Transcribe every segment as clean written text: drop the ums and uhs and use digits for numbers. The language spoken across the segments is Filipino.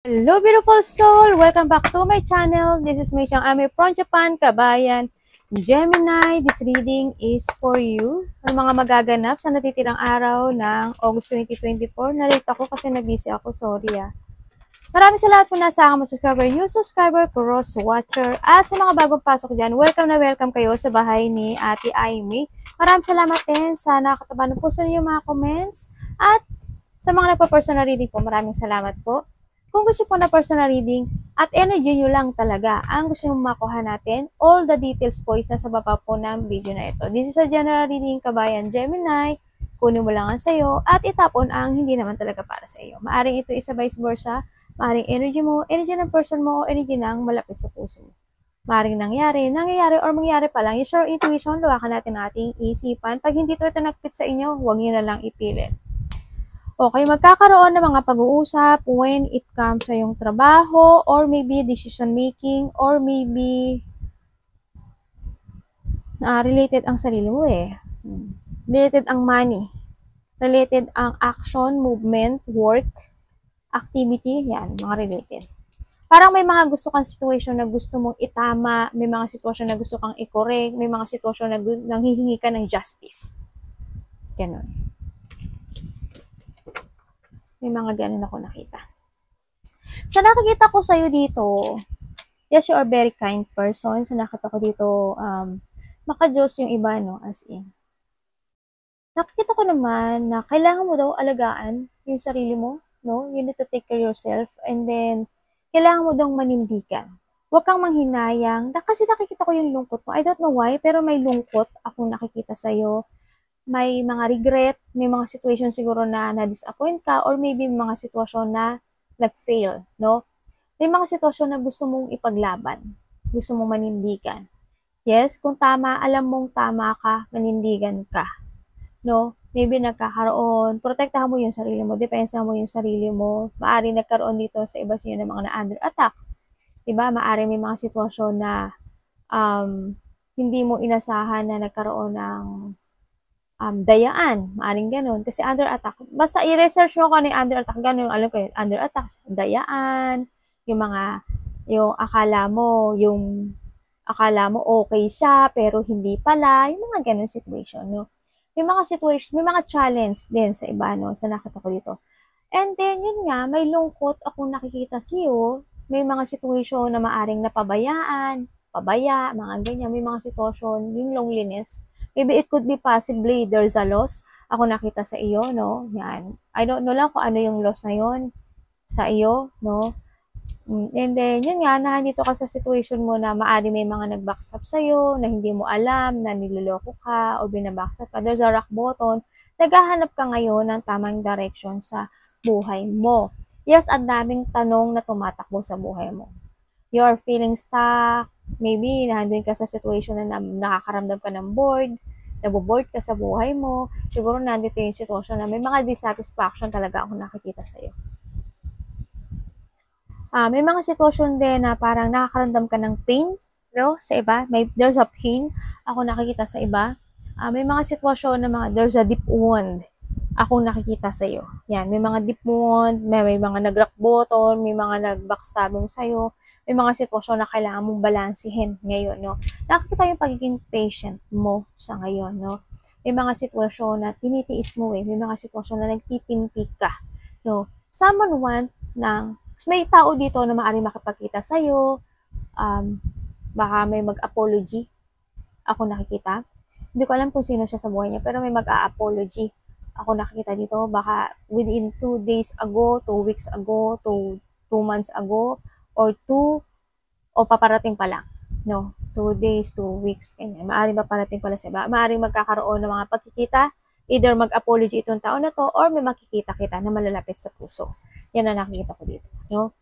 Hello beautiful soul! Welcome back to my channel. This is Mei Chang Ame from Japan, Kabayan. Gemini, this reading is for you. Ang mga magaganap sa natitirang araw ng August 2024. Nalate ako kasi nabisi ako, sorry ah. Maraming salamat po na sa aking subscriber, new subscriber, cross watcher. At sa mga bagong pasok dyan, welcome na welcome kayo sa bahay ni Ate Aimee. Maraming salamat din sa nakataba ng puso niyo mga comments. At sa mga nagpa-personal reading po, maraming salamat po. Kung gusto po na personal reading at energy nyo lang talaga ang gusto nyo makuha natin, all the details po is nasa baba po ng video na ito. This is a general reading, Kabayan Gemini. Kunin mo lang ang sayo at itapon ang hindi naman talaga para sa iyo. Maaring ito isa vice versa, maaring energy mo, energy ng person mo, o energy ng malapit sa puso mo. Maaring nangyayari or mangyari pa lang. Use your intuition, luwakan natin ang ating isipan. Pag hindi ito nagpit sa inyo, huwag nyo na lang ipilit. Okay, magkakaroon ng mga pag-uusap when it comes sa yung trabaho or maybe decision making or maybe related ang sarili mo eh. Related ang money. Related ang action, movement, work, activity, yan, mga related. Parang may mga gusto kang situation na gusto mong itama, may mga sitwasyon na gusto kang i-correct, may mga sitwasyon na nanghihingi ka ng justice. Ganon. May mga ganun ako nakita. Sa nakikita ko sa'yo dito, yes, you are very kind person. Sa nakita ko dito, maka-Diyos yung iba, no? As in. Nakikita ko naman na kailangan mo daw alagaan yung sarili mo, no? You need to take care of yourself. And then, kailangan mo daw manindigan. Huwag kang manghinayang. Kasi nakikita ko yung lungkot mo. I don't know why, pero may lungkot akong nakikita sa'yo. May mga regret, may mga situation siguro na na-disappoint ka, or maybe may mga sitwasyon na nag-fail, no? May mga sitwasyon na gusto mong ipaglaban, gusto mong manindigan. Yes, kung tama, alam mong tama ka, manindigan ka, no? Maybe nagkakaroon, protektahan mo yung sarili mo, depensa mo yung sarili mo, maaari nagkaroon dito sa iba siya ng mga na-under attack, diba? Maaari may mga sitwasyon na hindi mo inasahan na nagkaroon ng dayaan, maaring ganun, kasi under attack, basta i-research mo kung ano yung under attack, ganun, alam ko yun, under attack, dayaan, yung akala mo okay siya, pero hindi pala, yung mga ganun situation, no? May mga situation, may mga challenge din sa iba, no, sa nakita ko dito. And then, yun nga, may lungkot akong nakikita siyo, may mga situation na maaring napabayaan, pabaya, mga ganyan, may mga situation, yung loneliness. Maybe it could be possibly there's a loss. Ako nakita sa iyo, no? Yan. I don't know lang kung ano yung loss na yon sa iyo, no? And then, yun nga, nandito ka sa situation mo na maaari may mga nag-backstab sa'yo, na hindi mo alam, na niloloko ka, o binabackstab ka. There's a rock bottom. Naghahanap ka ngayon ng tamang direction sa buhay mo. Yes, ang daming tanong na tumatakbo sa buhay mo. You're feeling stuck, maybe nandun ka sa situation na nakakaramdam ka ng bored, naboboard ka sa buhay mo, siguro nandito yung sitwasyon na may mga dissatisfaction talaga ako nakikita sa'yo. May mga sitwasyon din na parang nakakaramdam ka ng pain, no? Sa iba, there's a pain ako nakikita sa iba. May mga sitwasyon na there's a deep wound akong nakikita sa iyo. Yan, may mga deep wound, may mga nag-rock bottom, may mga nag-backstabbing sa iyo, may mga sitwasyon na kailangan mong balansehin ngayon, no? Nakikita yung pagiging patient mo sa ngayon, no? May mga sitwasyon na tinitiis mo may mga sitwasyon na nagtitinpik ka, no? Someone want ng may tao dito na maaaring makipagkita sa iyo, baka may mag-apology ako nakikita. Hindi ko alam kung sino siya sa buhay niya, pero may mag-a-apology ako nakikita dito, baka within 2 days ago, 2 weeks ago, 2 months ago, or 2, o paparating pa lang, no? 2 days, 2 weeks, ganyan. Maaaring paparating pala sa iba. Maaaring magkakaroon ng mga pagkikita, either mag-apology itong taon na to, or may makikita kita na malalapit sa puso. Yan ang nakikita ko dito, no?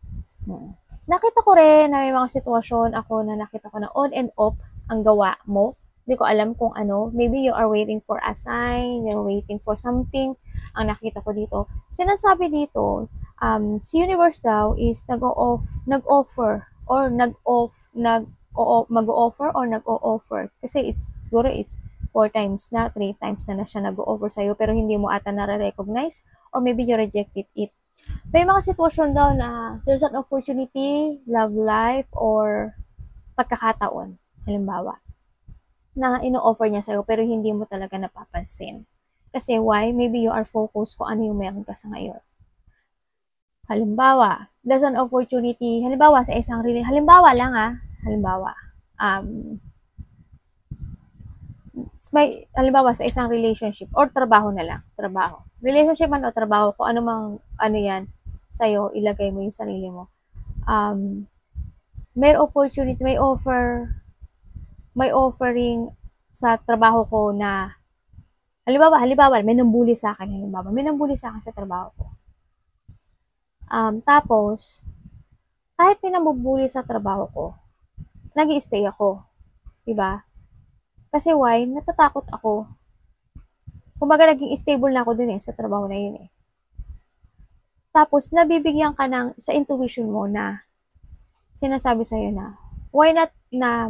Nakita ko rin na may mga sitwasyon ako na nakita ko na on and off ang gawa mo. Hindi ko alam kung ano. Maybe you are waiting for a sign, you're waiting for something. Ang nakita ko dito. Sinasabi dito, si universe daw is nag-offer or nag-o-offer. Kasi siguro it's 4 times na, 3 times na siya nag-o-offer sa'yo, pero hindi mo ata nare-recognize, or maybe you rejected it. May mga sitwasyon daw na there's an opportunity, love life, or pagkakataon. Halimbawa, na ino-offer niya sa'yo pero hindi mo talaga napapansin. Kasi why? Maybe you are focused kung ano yung meron ka sa ngayon. Halimbawa, there's an opportunity, halimbawa sa isang halimbawa lang halimbawa, halimbawa sa isang relationship or trabaho na lang, trabaho. Relationship man o trabaho, kung ano mang, ano yan, sa'yo, ilagay mo yung sarili mo. May opportunity, may offering sa trabaho ko na, halimbawa, may nambuli sa akin, sa trabaho ko. Tapos, kahit may nambubuli sa trabaho ko, nag-i-stay ako. Diba? Kasi why? Natatakot ako. Kumbaga, naging stable na ako dun sa trabaho na yun Tapos, nabibigyan ka sa intuition mo na sinasabi sa'yo na, why not na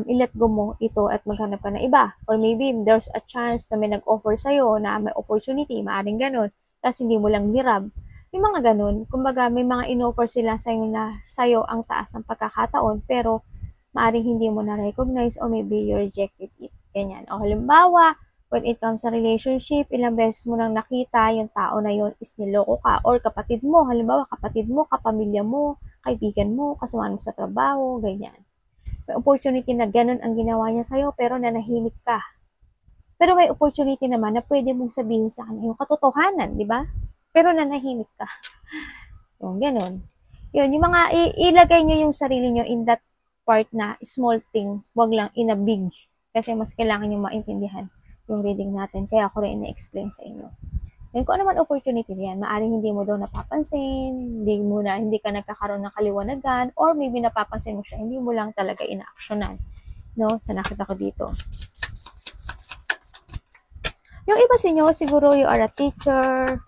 i-let go mo ito at maghanap ka ng iba. Or maybe there's a chance na may nag-offer sa'yo na may opportunity, maaring ganun, tapos hindi mo lang nirab. May mga ganun. Kumbaga, may mga in-offer sila sa'yo na sa'yo ang taas ng pagkakataon, pero maaring hindi mo na-recognize or maybe you rejected it. Ganyan. O halimbawa, when it comes sa relationship, ilang beses mo nang nakita yung tao na yun is niloko ka or kapatid mo, halimbawa kapatid mo, kapamilya mo, kaibigan mo, kasama mo sa trabaho, ganyan. May opportunity na ganun ang ginawa niya sa'yo pero nanahimik ka. Pero may opportunity naman na pwede mong sabihin sa kanya yung katotohanan, di ba? Pero nanahimik ka. Yung ganun. Yun, yung mga ilagay nyo yung sarili nyo in that part na small thing, wag lang in a big. Kasi mas kailangan nyo maintindihan yung reading natin. Kaya ako rin ina-explain sa inyo. Yan, kung ano man opportunity yan, maaring hindi mo daw napapansin, hindi ka nagkakaroon ng kaliwanagan, or maybe napapansin mo siya, hindi mo lang talaga ina-actionan. No? Sa nakita ko dito. Yung iba sa inyo, siguro you are a teacher,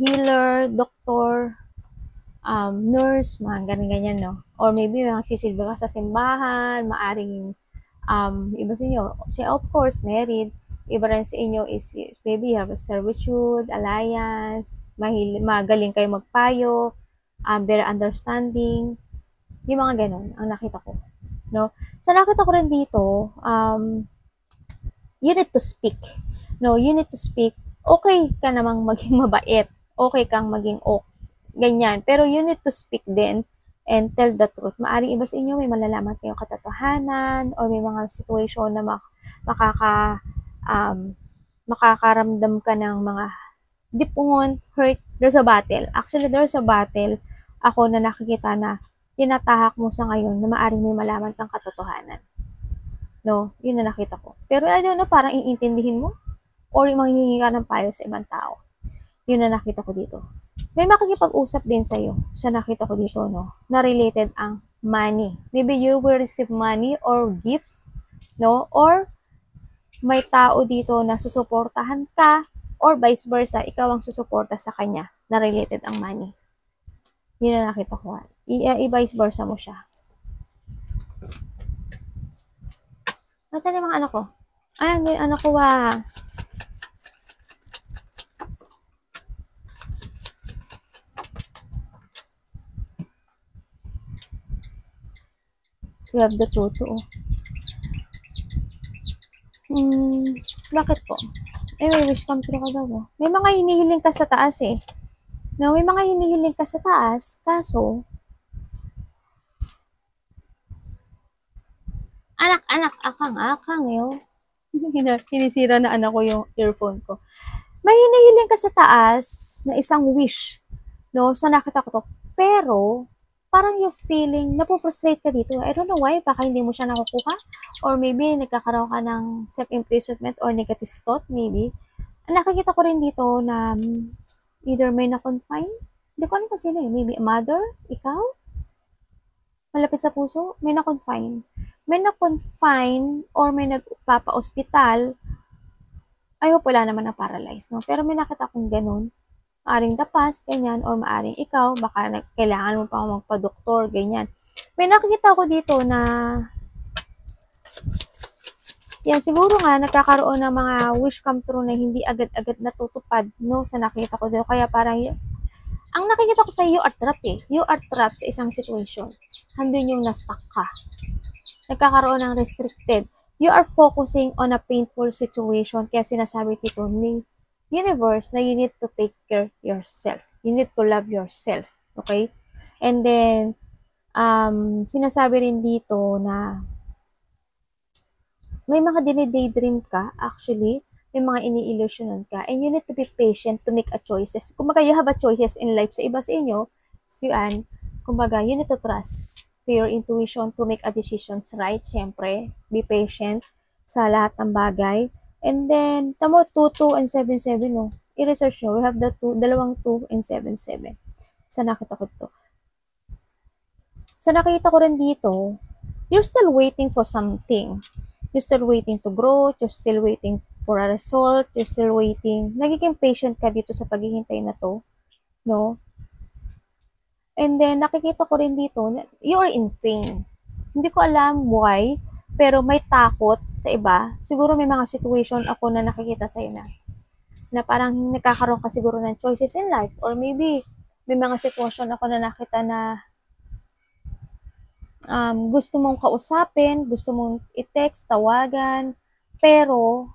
healer, doctor, nurse, mga ganyan-ganyan, no? Or maybe magsisilbi ka sa simbahan, maaring, iba sa inyo, of course, married, iba rin sa inyo is maybe you have a servitude, alliance, magaling kayo magpayo, very understanding, yung mga ganun, ang nakita ko. No? So, nakita ko rin dito, you need to speak. No, you need to speak. Okay ka namang maging mabait. Okay kang maging ganyan. Pero you need to speak din and tell the truth. Maaring iba sa inyo, may malalaman kayong katotohanan or may mga situation na makakaramdam ka ng mga deep wound, hurt. There's a battle. Actually, there's a battle ako na nakikita na tinatahak mo sa ngayon na maaring may malaman kang katotohanan. No, yun na nakita ko. Pero I don't know, parang iintindihin mo or manghihingi ka ng payo sa ibang tao. Yun na nakita ko dito. May makikipag-usap din sa'yo sa nakita ko dito, no, na related ang money. Maybe you will receive money or gift, no, or may tao dito na susuportahan ka or vice versa, ikaw ang susuporta sa kanya na related ang money. Yun na nakita ko. I-vice versa mo siya. Mata na mga anak ko. Ayan, may anak ko We have the toto. Bakit po? May wish come true ka daw. May mga hinihiling ka sa taas No, may mga hinihiling ka sa taas, kaso, anak, akang, yun. Hinisira na anak ko yung earphone ko. May hinihiling ka sa taas na isang wish, no, sa nakita ko to. Pero, parang yung feeling, napofrustrate ka dito. I don't know why, baka hindi mo siya nakukuha. Or maybe, nagkakaroon ka ng self-imprisonment or negative thought, maybe. Nakikita ko rin dito na either may na-confine. Hindi ko alam kung sino Maybe a mother? Ikaw? Malapit sa puso? May na-confine. May na-confine or may nagpapa-hospital. I hope wala naman na paralyzed, no? Pero may nakita akong ganun. Maaring dapas, ganyan, or maaring ikaw, baka kailangan mo pa magpa-doktor, ganyan. May nakikita ko dito na Yan, siguro nga, nagkakaroon ng mga wish come true na hindi agad-agad natutupad, no, sa nakita ko dito. Kaya parang, ang nakikita ko sa you are trapped eh. You are trapped sa isang situation. Handun yung na-stuck ka. Nagkakaroon ng restricted. You are focusing on a painful situation. Kaya sinasabi dito ni universe na you need to take care yourself. You need to love yourself. Okay? And then, sinasabi rin dito na may mga dinidaydream ka, actually, may mga ini-illusionan ka, and you need to be patient to make a choices. Kumbaga, you have a choices in life sa iba sa inyo, so yan, kumbaga, you need to trust to your intuition to make a decisions right, syempre, be patient sa lahat ng bagay. And then, tamo 2, 2, and 7, 7, no? I-research nyo, we have the dalawang 2 and 7, 7. Sa nakita ko to. Sa nakita ko rin dito, you're still waiting for something. You're still waiting to grow, you're still waiting for a result, you're still waiting. Nagiging patient ka dito sa paghihintay na to, no? And then, nakikita ko rin dito, you're in pain. Hindi ko alam why, pero may takot sa iba. Siguro may mga situation ako na nakikita sa'yo na parang nagkakaroon ka siguro ng choices in life, or maybe may mga situation ako na nakita na gusto mong kausapin, gusto mong i-text, tawagan, pero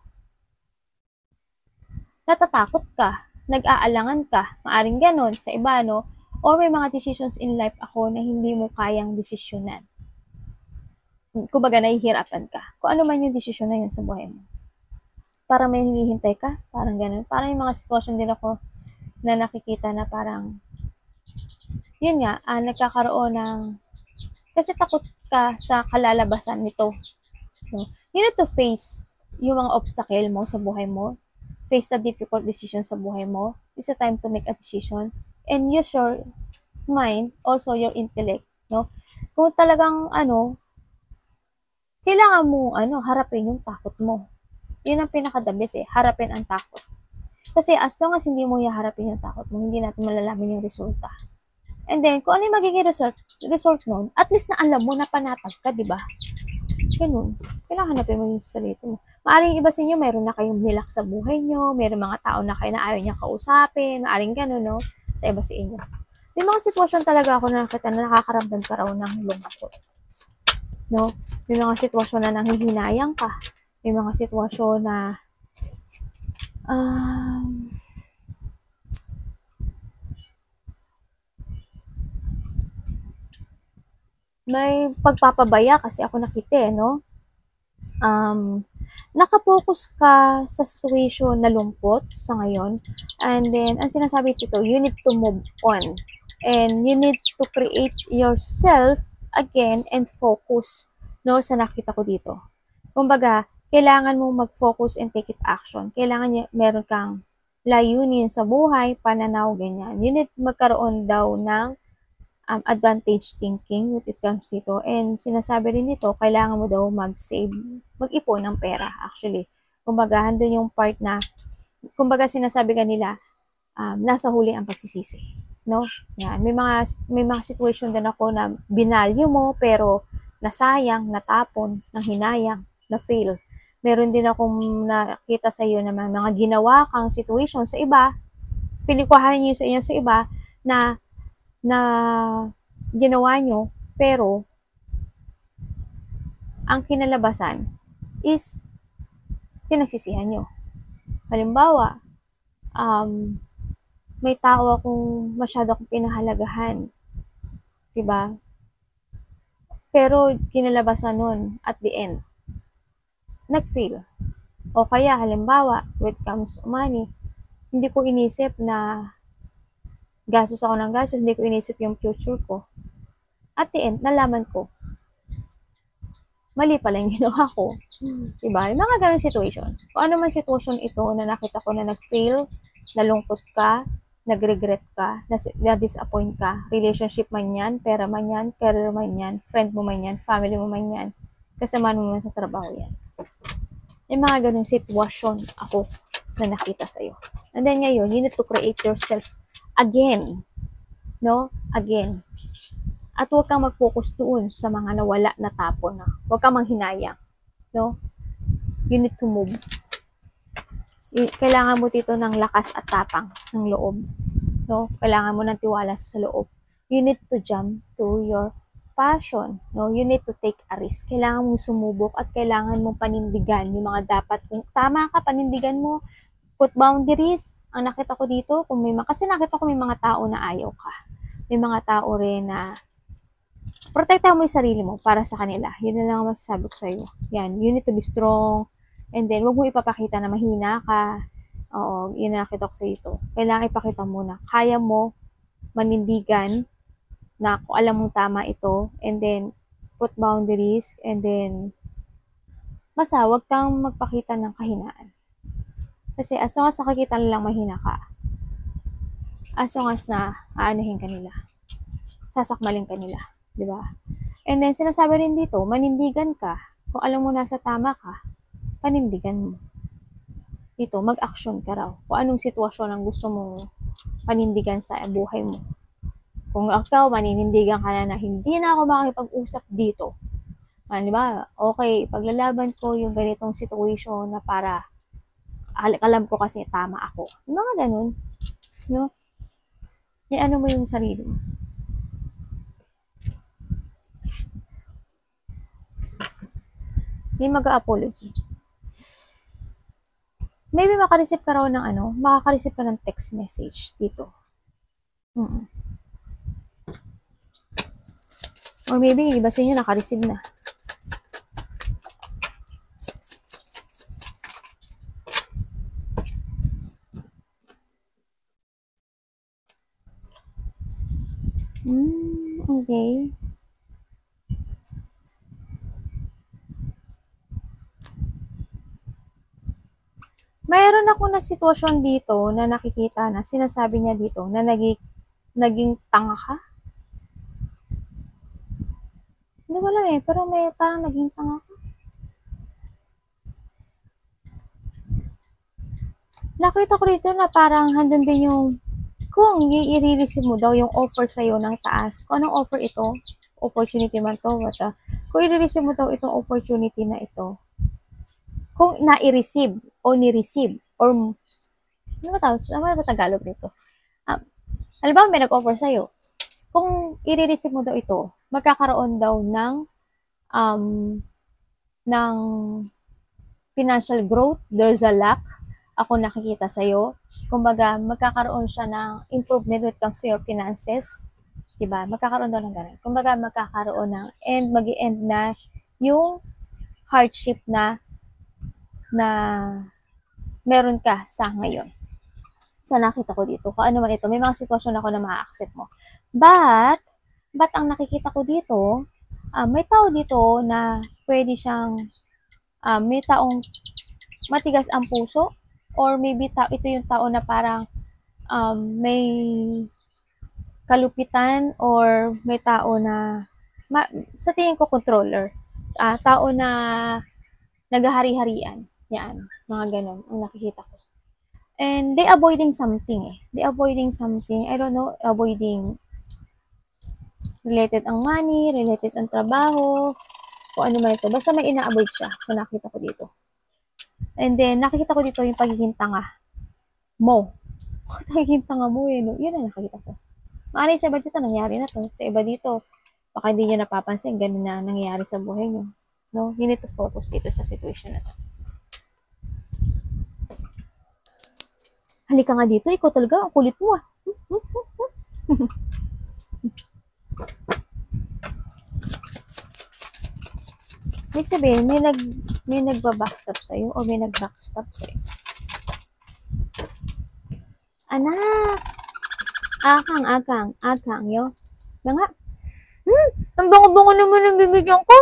natatakot ka, nag-aalangan ka, maaring ganon sa iba, no? Or may mga decisions in life ako na hindi mo kayang desisyonan. Kumbaga, nahihirapan ka. Kung ano man yung desisyon na yun sa buhay mo. Parang may hinihintay ka, parang ganon. Parang yung mga sitwasyon din ako na nakikita na parang, yun nga, nagkakaroon ng, kasi takot ka sa kalalabasan nito. No? You need to face yung mga obstacle mo sa buhay mo. Face the difficult decision sa buhay mo. It's a time to make a decision. And use your mind, also your intellect. No? Kung talagang, kailangan mo, harapin yung takot mo. Yun ang pinaka-the best eh. Harapin ang takot. Kasi as long as hindi mo harapin yung takot mo, hindi natin malalaman yung resulta. And then, kung ano yung magiging result nun, at least na alam mo na panatag ka, di ba? Ganun. Kailangan hanapin mo yung sarili mo. Maaring iba sa inyo, mayroon na kayong relax sa buhay nyo, mayroon mga tao na kayo na ayaw niya kausapin, maaring ganun, no? Sa iba sa inyo. May mga sitwasyon talaga ako na nakita na nakakaramdam ka raw ng lungkot. No? May mga sitwasyon na nanghihinayang ka. May mga sitwasyon na may pagpapabaya kasi ako nakita no? Nakapokus ka sa situation na lungkot sa ngayon, and then, ang sinasabi dito, you need to move on, and you need to create yourself again and focus, no, sa nakita ko dito. Kumbaga, kailangan mo mag-focus and take it action. Kailangan meron kang layunin sa buhay, pananaw, ganyan. You need magkaroon daw ng advantage thinking when it comes dito. And sinasabi rin nito, kailangan mo daw mag-save, mag-ipon ng pera actually. Kumbaga, handun yung part na, kumbaga sinasabi ka nila, nasa huli ang pagsisisi. No? Yan. May mga situation din ako na binalyo mo, pero nasayang, natapon, nanghinayang, na-fail. Meron din akong nakita sa iyo na mga ginawa kang situation sa iba, pinikwahan nyo sa inyo sa iba, na ginawa nyo, pero ang kinalabasan is pinagsisihan nyo. Halimbawa, may tao akong masyado akong pinahalagahan. Diba? Pero kinalabasan nun, at the end, nag-fail. O kaya, halimbawa, when it comes to money, hindi ko inisip na gastos ako ng gastos, hindi ko inisip yung future ko. At the end, nalaman ko, mali pala yung ginawa ko. Diba? Yung mga ganong situation. Kung ano man situation ito na nakita ko na nag-fail, nalungkot ka, nag-regret ka, na-disappoint ka, relationship man yan, pera man yan, career man yan, friend mo man yan, family mo man yan, kasama mo man sa trabaho yan. Yung mga ganong situation ako na nakita sa'yo. And then ngayon, you need to create yourself again. No? Again. At huwag kang mag-focus doon sa mga nawala na tapon na. Huwag kang manghinayang. No? You need to move. Kailangan mo dito ng lakas at tapang ng loob. No? Kailangan mo ng tiwala sa loob. You need to jump to your passion. No? You need to take a risk. Kailangan mo sumubok at kailangan mong panindigan yung mga dapat. Kung tama ka, panindigan mo. Put boundaries. Ang nakita ko dito, kasi nakita ko may mga tao na ayaw ka. May mga tao rin na protektahan mo yung sarili mo para sa kanila. Yun na lang ang masasabi ko sa'yo. Yan, you need to be strong. And then, huwag mo ipapakita na mahina ka. Oo, yun na nakita ko sa ito. Kailangan ipakita mo na kaya mo manindigan na kung alam mong tama ito. And then, put boundaries. And then, basta, huwag kang magpakita ng kahinaan. Kasi as long as nakikita nilang mahina ka, as long as na aanuhin ka nila, sasakmalin ka nila. Diba? And then, sinasabi rin dito, manindigan ka. Kung alam mo nasa tama ka, panindigan mo. Dito, mag-action ka raw. Kung anong sitwasyon ang gusto mong panindigan sa buhay mo. Kung ikaw, maninindigan ka na hindi na ako makikipag-usap dito. Diba? Okay, paglalaban ko yung ganitong situation na para alam ko kasi tama ako. Yung mga ganun. No? Ano mo yung sarili mo. Hindi mag-apology. Maybe makareceive ka raw ng makaka-receive ka ng text message dito. Or maybe, iba sa inyo naka-receive na. Okay. Mayroon ako na sitwasyon dito na nakikita na sinasabi niya dito na naging tanga ka. Hindi ko alam pero parang naging tanga ka. Nakita ko rito na parang handun din yung kung i-receive mo daw yung offer sa'yo ng taas. Kung anong offer ito, opportunity man to, kung i-receive mo daw itong opportunity na ito, kung na-i-receive o ni-receive, or, ano ba Tagalog nito? Halimbawa, may nag-offer sa'yo. Kung i-receive mo daw ito, magkakaroon daw ng financial growth, there's a lack, ako nakikita sa'yo. Kumbaga, magkakaroon siya ng improvement when it comes to your finances. Diba? Magkakaroon daw ng ganun. Kumbaga, magkakaroon ng mag-i-end na yung hardship na meron ka sa ngayon. So, nakita ko dito. Kung ano man ito, may mga sitwasyon ako na ma-accept mo. But ang nakikita ko dito, may tao dito na pwede siyang, may taong matigas ang puso, or maybe ito yung tao na parang may kalupitan, or may tao na sa tingin ko controller, tao na naghahari-harian. Yan, mga ganon ang nakikita ko. And they avoiding something They avoiding something. I don't know, avoiding related ang money, related ang trabaho, kung ano man ito. Basta may ina-avoid siya. So, nakita ko dito. And then, nakikita ko dito yung pagiging tanga mo. Pagiging tanga mo no? Yun ang nakikita ko. Maaaring sa iba dito, nangyari na to. Sa iba dito, baka hindi nyo napapansin, ganun na nangyayari sa buhay nyo. No? You need to focus dito sa situation na to. Halika nga dito, ikaw talaga, ang kulit mo Ibig sabihin, may nagba-backstab sa'yo o may nag-backstab sa'yo. Anak! Akang, yo. Nga. Ang bango-bango naman ang bibigyan ko.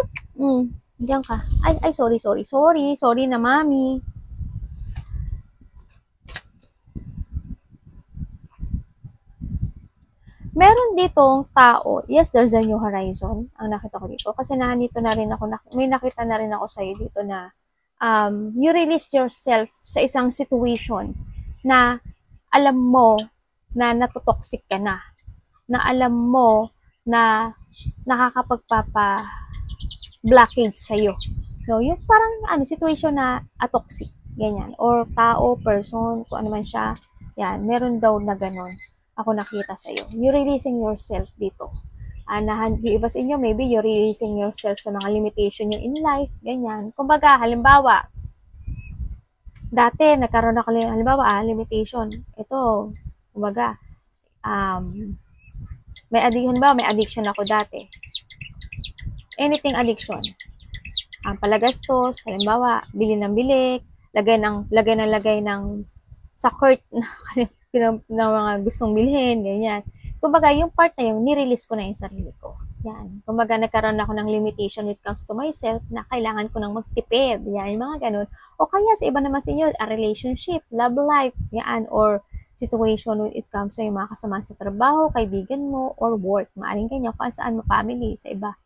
Diyan ka. Ay, sorry. Sorry na, mami. Meron ditong tao, yes, there's a new horizon, ang nakita ko dito. Kasi nandito na rin ako, may nakita na rin ako sa'yo dito na you release yourself sa isang situation na alam mo na natutoxic ka na alam mo na blockage sa'yo. No? Yung parang situation na toxic, ganyan. Or tao, person, kung ano man siya, yan, meron daw na ganon. Ako nakita sa'yo. You're releasing yourself dito. Yung iba sa inyo, maybe you're releasing yourself sa mga limitation nyo in life, ganyan. Kumbaga, halimbawa, dati, nagkaroon ako, halimbawa, limitation. Ito, kumbaga, may addiction ako dati. Anything addiction. Palagastos, halimbawa, bili ng bilik, lagay ng sa cart ng mga gustong bilhin, ganyan. Kumbaga, yung part na yun, nirelease ko na yung sarili ko. Yan. Kumbaga, nagkaroon ako ng limitation when it comes to myself na kailangan ko nang magtipid. Yan, yung mga ganun. O kaya sa iba naman sa inyo, a relationship, love life, yan, or situation when it comes sa yung mga kasama sa trabaho, kaibigan mo, or work. Maaring ganyan, kung saan mo, family, sa iba.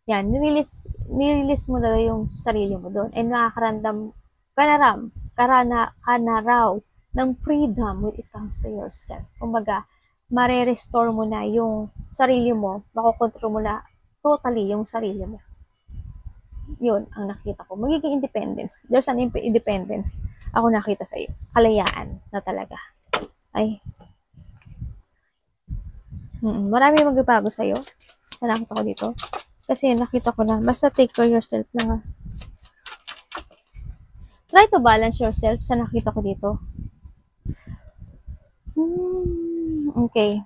Yan, nirelease mo na yung sarili mo doon. And nakakaramdam ka na raw ng freedom when it comes to yourself. Kumbaga, mare-restore mo na yung sarili mo, makokontrol mo na totally yung sarili mo. Yun ang nakita ko. Magiging independence. There's an independence. Ako nakita sa iyo. Kalayaan na talaga. Ay. Marami magbabago sa iyo. Sa nakita ko dito. Kasi nakita ko na, basta take care yourself lang. Try to balance yourself sa nakita ko dito. Okay.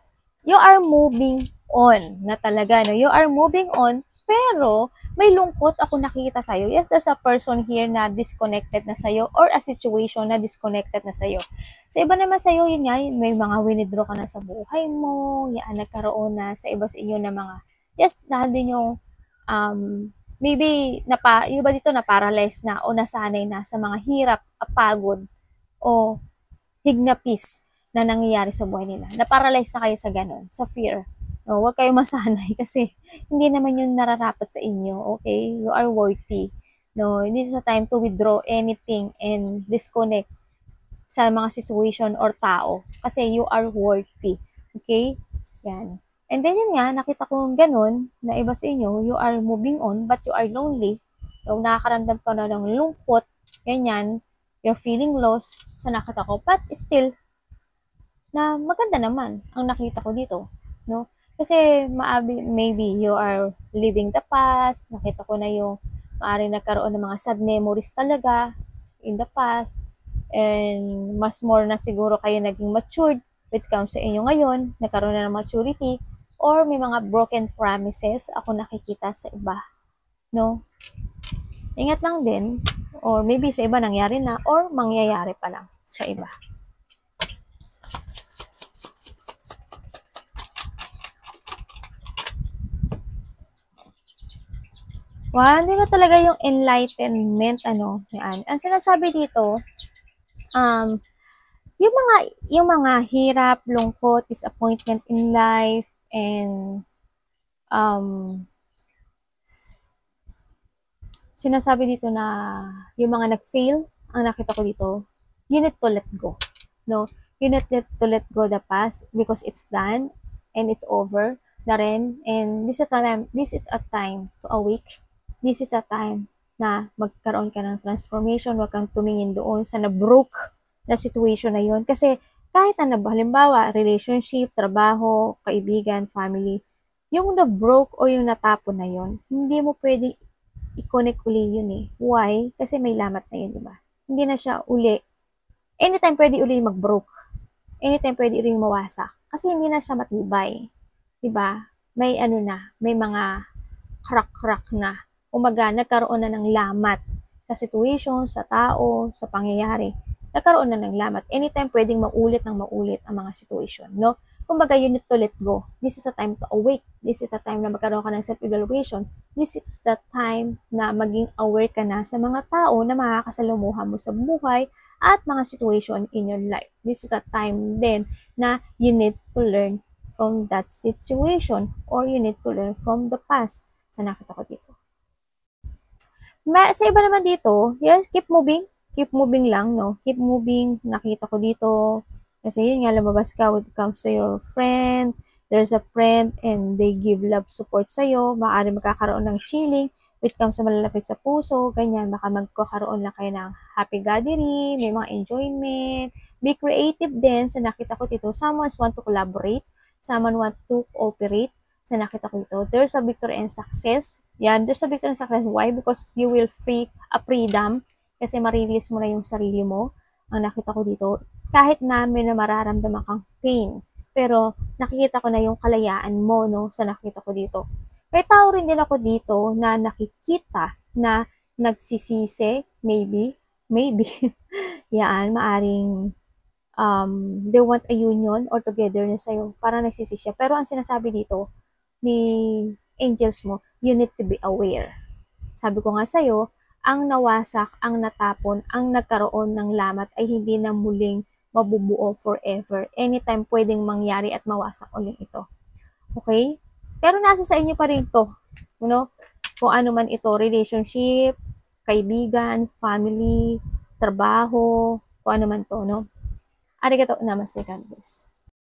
You are moving on na talaga. No? You are moving on, pero may lungkot ako nakikita sa'yo. Yes, there's a person here na disconnected na sa'yo or a situation na disconnected na sa'yo. Sa iba naman sa'yo, yun nga, may mga winidraw ka na sa buhay mo, yan, nagkaroon na sa iba sa inyo na mga, yes, nandun yung, maybe, yung iba dito na paralyzed na o nasanay na sa mga hirap, pagod, o hignapis na nangyayari sa buhay nila. Na-paralyze na kayo sa ganun, sa fear. No, huwag kayo masanay kasi hindi naman yun nararapat sa inyo, okay? You are worthy. No, this is a time to withdraw anything and disconnect sa mga situation or tao kasi you are worthy. Okay? Yan. And then yun nga, nakita ko ganun na iba sa inyo, you are moving on but you are lonely. So, nakakaramdam ka na ng lungkot, ganyan, you're feeling lost sa nakita ko, but still, na maganda naman ang nakita ko dito, no? Kasi maybe you are living the past, nakita ko na yung maaaring nagkaroon ng mga sad memories talaga in the past, and mas more na siguro kayo naging matured with comes sa inyo ngayon, nagkaroon na ng maturity, or may mga broken promises ako nakikita sa iba, no? Ingat lang din, or maybe sa iba nangyari na, or mangyayari pa lang sa iba. Wow, hindi na talaga yung enlightenment, yan. Ang sinasabi dito, yung mga hirap, lungkot, disappointment in life, and, sinasabi dito na yung mga nag-fail, ang nakita ko dito, you need to let go, no? You need to let go the past because it's done, and it's over na rin, and this is a time to awake. This is the time na magkaroon ka ng transformation, huwag kang tumingin doon sa na-broke na situation na yun. Kasi kahit halimbawa, relationship, trabaho, kaibigan, family, yung na-broke o yung natapon na yun, hindi mo pwede i-connect uli yun eh. Why? Kasi may lamat na yun, diba? Hindi na siya uli. Anytime pwede uli mag-broke. Anytime pwede uli mawasak. Kasi hindi na siya matibay. Diba? May may mga crack-crack na. Umaga, nagkaroon na ng lamat sa situation, sa tao, sa pangyayari. Nagkaroon na ng lamat. Anytime pwedeng maulit ang mga situation, no? Kumbaga, you need to let go. This is the time to awake. This is the time na magkaroon ka ng self-evaluation. This is the time na maging aware ka na sa mga tao na makakasalumuha mo sa buhay at mga situation in your life. This is the time then na you need to learn from that situation or you need to learn from the past. Sa nakita ko dito. Sa iba naman dito, yes, keep moving. Keep moving lang, no? Keep moving. Nakita ko dito. Kasi yun nga, lumabas ka when it comes to your friend. There's a friend and they give love support sa'yo. Maaari magkakaroon ng chilling. it comes sa malalapit sa puso, ganyan, baka magkakaroon lang kayo ng happy gathering, may mga enjoyment, be creative din, sa nakita ko dito, someone want to collaborate, someone want to cooperate, sa nakita ko dito, there's a victory and success, yan, there's a victory and success, why? Because you will free a freedom, kasi marilis mo na yung sarili mo, ang nakita ko dito, kahit na may mararamdaman kang pain, pero nakikita ko na yung kalayaan mo, no, sa nakita ko dito. May tao rin din ako dito na nakikita na nagsisisi, maybe, yan, maaring they want a union or togetherness sa'yo, para nagsisi siya. Pero ang sinasabi dito ni angels mo, you need to be aware. Sabi ko nga sa'yo, ang nawasak, ang natapon, ang nagkaroon ng lamat ay hindi na muling mabubuo forever. Anytime pwedeng mangyari at mawasak ulit ito. Okay? Pero nasa sa inyo pa rin to. You know? Kung ano man ito, relationship, kaibigan, family, trabaho, kung ano man to, no? Arigato namaste, God bless.